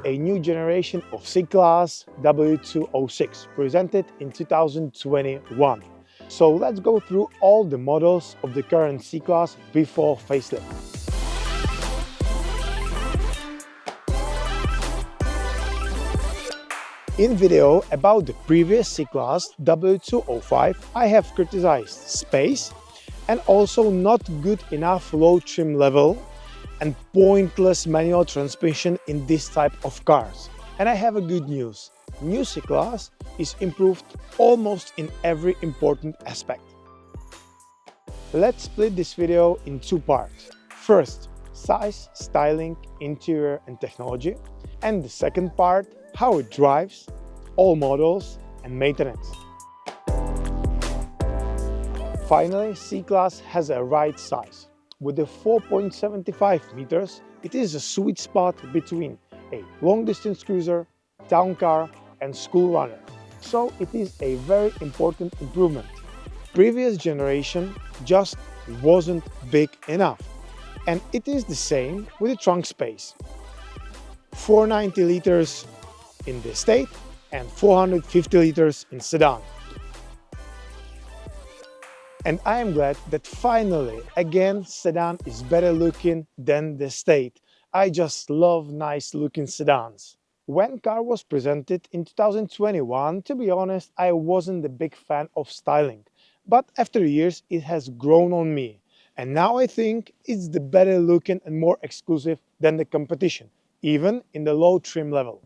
a new generation of C-Class W206 presented in 2021. So let's go through all the models of the current C-Class before facelift. In video about the previous C-Class W205, I have criticized space and also not good enough low trim level and pointless manual transmission in this type of cars. And I have a good news. New C-Class is improved almost in every important aspect. Let's split this video in two parts. First, size, styling, interior and technology. And the second part, how it drives, all models and maintenance. Finally, C-Class has a right size. With the 4.75 meters, it is a sweet spot between a long-distance cruiser, town car and school runner. So it is a very important improvement. Previous generation just wasn't big enough. And it is the same with the trunk space. 490 liters in the Estate and 450 liters in sedan. And I am glad that finally, again, sedan is better looking than the Estate. I just love nice looking sedans. When car was presented in 2021, to be honest, I wasn't a big fan of styling. But after years, it has grown on me. And now I think it's the better looking and more exclusive than the competition, even in the low trim level.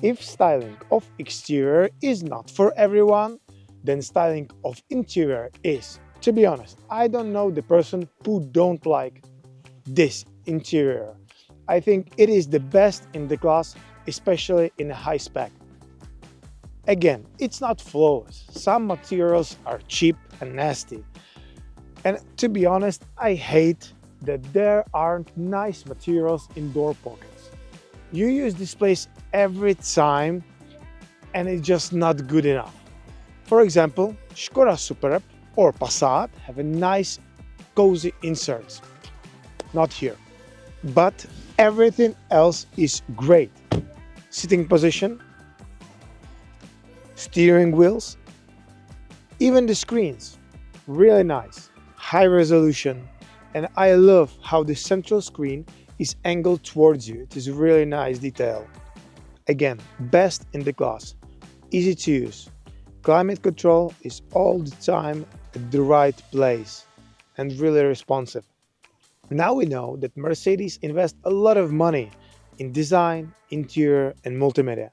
If styling of exterior is not for everyone, then styling of interior is. To be honest, I don't know the person who don't like this interior. I think it is the best in the class, especially in a high spec. Again, it's not flawless. Some materials are cheap and nasty. And to be honest, I hate that there aren't nice materials in door pockets. You use this place every time and it's just not good enough. For example, Škoda Superb or Passat have a nice cozy inserts. Not here. But everything else is great. Sitting position, steering wheels, even the screens, really nice, high resolution, and I love how the central screen is angled towards you. It is a really nice detail. Again, best in the class, easy to use. Climate control is all the time at the right place and really responsive. Now we know that Mercedes invests a lot of money in design, interior and multimedia,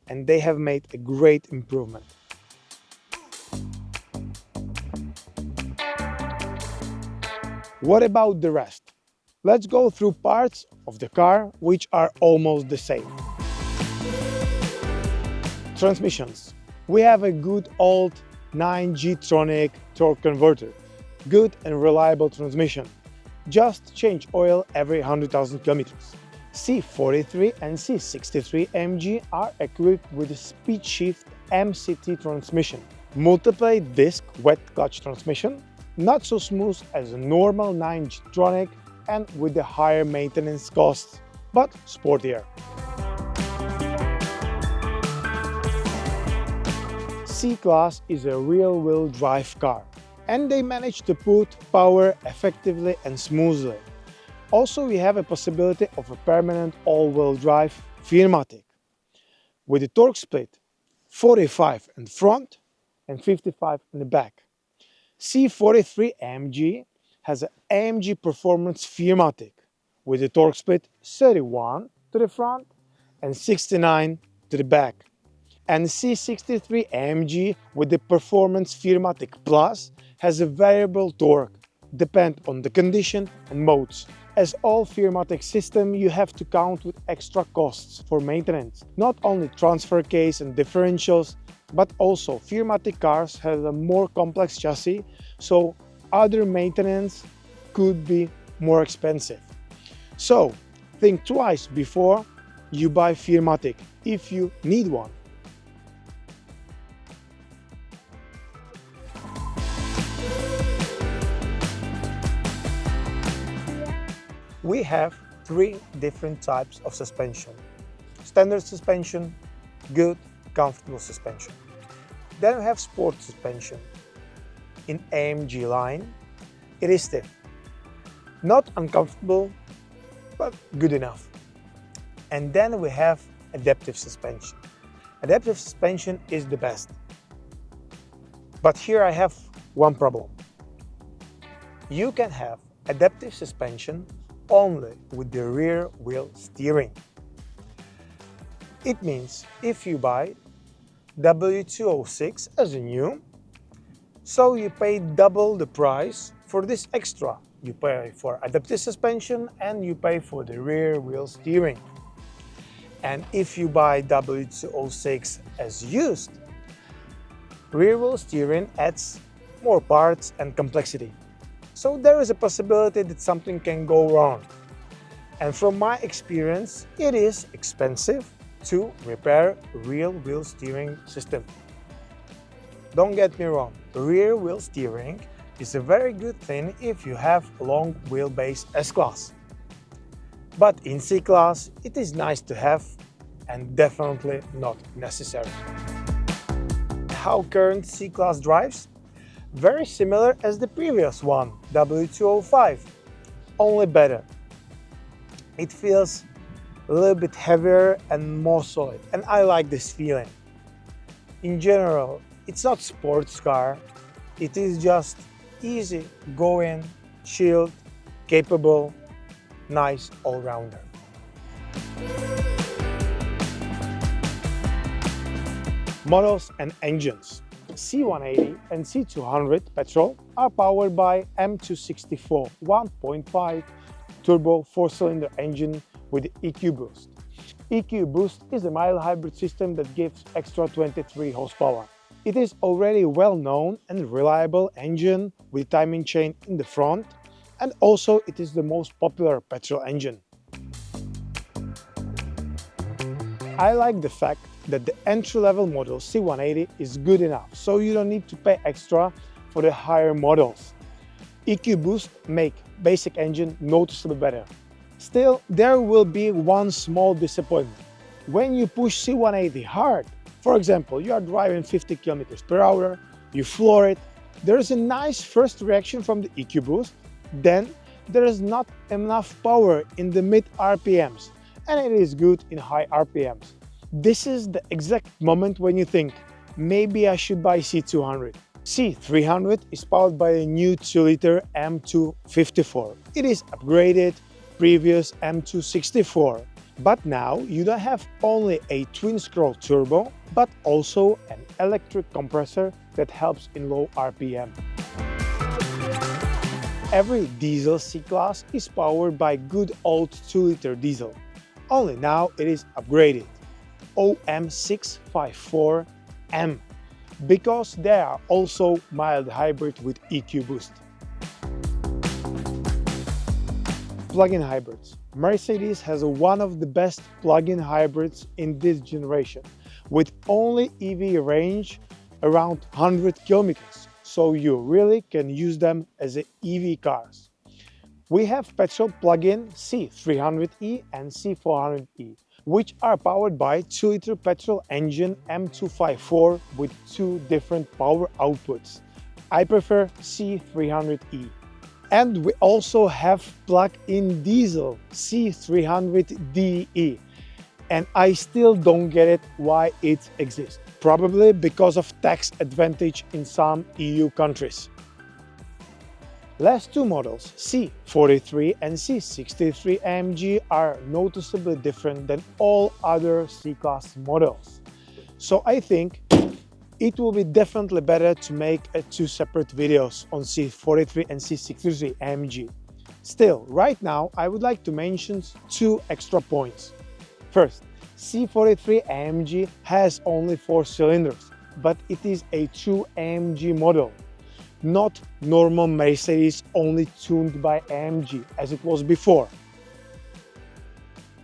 and they have made a great improvement. What about the rest? Let's go through parts of the car which are almost the same. Transmissions. We have a good old 9G-tronic torque converter. Good and reliable transmission. Just change oil every 100,000 kilometers. C43 and C63 AMG are equipped with a speed shift MCT transmission. Multiple disc wet clutch transmission, not so smooth as a normal 9G-tronic and with the higher maintenance costs, but sportier. C-Class is a rear-wheel drive car, and they managed to put power effectively and smoothly. Also, we have a possibility of a permanent all-wheel drive Firmatic, with a torque split 45 in front and 55 in the back. C43 AMG has an AMG Performance Firmatic, with a torque split 31 to the front and 69 to the back. And C63 AMG with the Performance Firmatic Plus has a variable torque, depend on the condition and modes. As all Firmatic system, you have to count with extra costs for maintenance. Not only transfer case and differentials, but also Firmatic cars have a more complex chassis, so other maintenance could be more expensive. So think twice before you buy Firmatic if you need one. We have three different types of suspension. Standard suspension, good, comfortable suspension. Then we have sport suspension. In AMG line, it is stiff. Not uncomfortable, but good enough. And then we have adaptive suspension. Adaptive suspension is the best. But here I have one problem. You can have adaptive suspension only with the rear wheel steering. It means if you buy W206 as a new, so you pay double the price for this extra. You pay for adaptive suspension and you pay for the rear wheel steering. And if you buy W206 as used, rear wheel steering adds more parts and complexity. So there is a possibility that something can go wrong. And from my experience, it is expensive to repair rear wheel steering system. Don't get me wrong, rear wheel steering is a very good thing if you have long wheelbase S-Class. But in C-Class, it is nice to have and definitely not necessary. How current C-Class drives? Very similar as the previous one, W205, only better. It feels a little bit heavier and more solid, and I like this feeling. In general, it's not sports car, it is just easy going, chilled, capable, nice all-rounder. Models and engines. C180 and C200 petrol are powered by M264 1.5 turbo 4-cylinder engine with EQ Boost. EQ Boost is a mild hybrid system that gives extra 23 horsepower. It is already well-known and reliable engine with timing chain in the front, and also it is the most popular petrol engine. I like the fact that the entry-level model C180 is good enough, so you don't need to pay extra for the higher models. EQ Boost make basic engine noticeably better. Still, there will be one small disappointment. When you push C180 hard, for example, you are driving 50 km per hour, you floor it, there is a nice first reaction from the EQ Boost, then there is not enough power in the mid RPMs, and it is good in high RPMs. This is the exact moment when you think, maybe I should buy C200. C300 is powered by a new 2-liter M254. It is upgraded previous M264. But now you don't have only a twin-scroll turbo, but also an electric compressor that helps in low RPM. Every diesel C-Class is powered by good old 2-liter diesel. Only now it is upgraded. OM654M, because they are also mild hybrid with EQ Boost. Plug-in hybrids. Mercedes has one of the best plug-in hybrids in this generation, with only EV range around 100 kilometers, so you really can use them as EV cars. We have petrol plug-in C300E and C400E, which are powered by 2-liter petrol engine M254 with two different power outputs. I prefer C300E. And we also have plug-in diesel C300DE, and I still don't get it why it exists. Probably because of tax advantage in some EU countries. Last two models, C43 and C63 AMG, are noticeably different than all other C-Class models. So I think it will be definitely better to make two separate videos on C43 and C63 AMG. Still, right now I would like to mention two extra points. First, C43 AMG has only 4 cylinders, but it is a true AMG model, not normal Mercedes only tuned by AMG as it was before.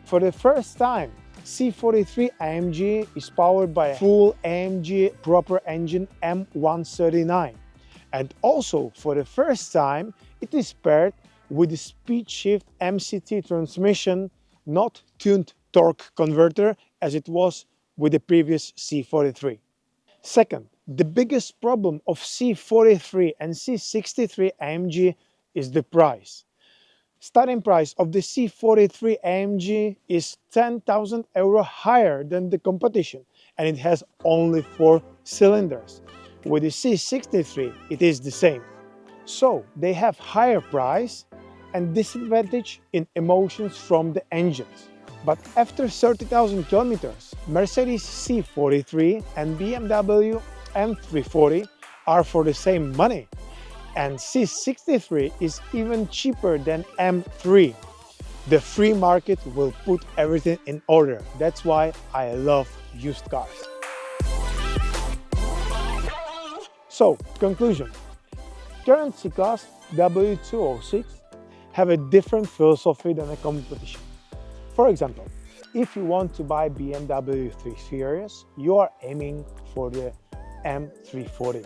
For the first time, C43 AMG is powered by a full AMG proper engine M139, and also for the first time it is paired with the speed shift MCT transmission, not tuned torque converter as it was with the previous C43. Second, the biggest problem of C43 and C63 AMG is the price. Starting price of the C43 AMG is 10,000 euro higher than the competition, and it has only 4 cylinders. With the C63, it is the same. So they have higher price and disadvantage in emotions from the engines. But after 30,000 kilometers, Mercedes C43 and BMW M340 are for the same money, and C63 is even cheaper than M3. The free market will put everything in order. That's why I love used cars. So, conclusion. Current C-Class W206 have a different philosophy than a competition. For example, if you want to buy BMW 3 Series, you are aiming for the M340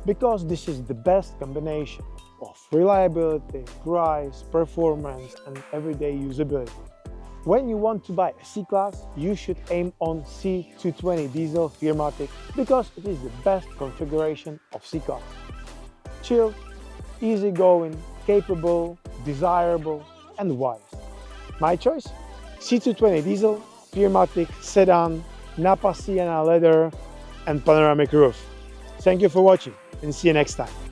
because this is the best combination of reliability, price, performance, and everyday usability. When you want to buy a C-Class, you should aim on C220 diesel Firmatic because it is the best configuration of C-Class. Chill, easygoing, capable, desirable, and wise. My choice? C220 diesel, Firmatic sedan, Napa Sienna leather, and panoramic roof. Thank you for watching and see you next time.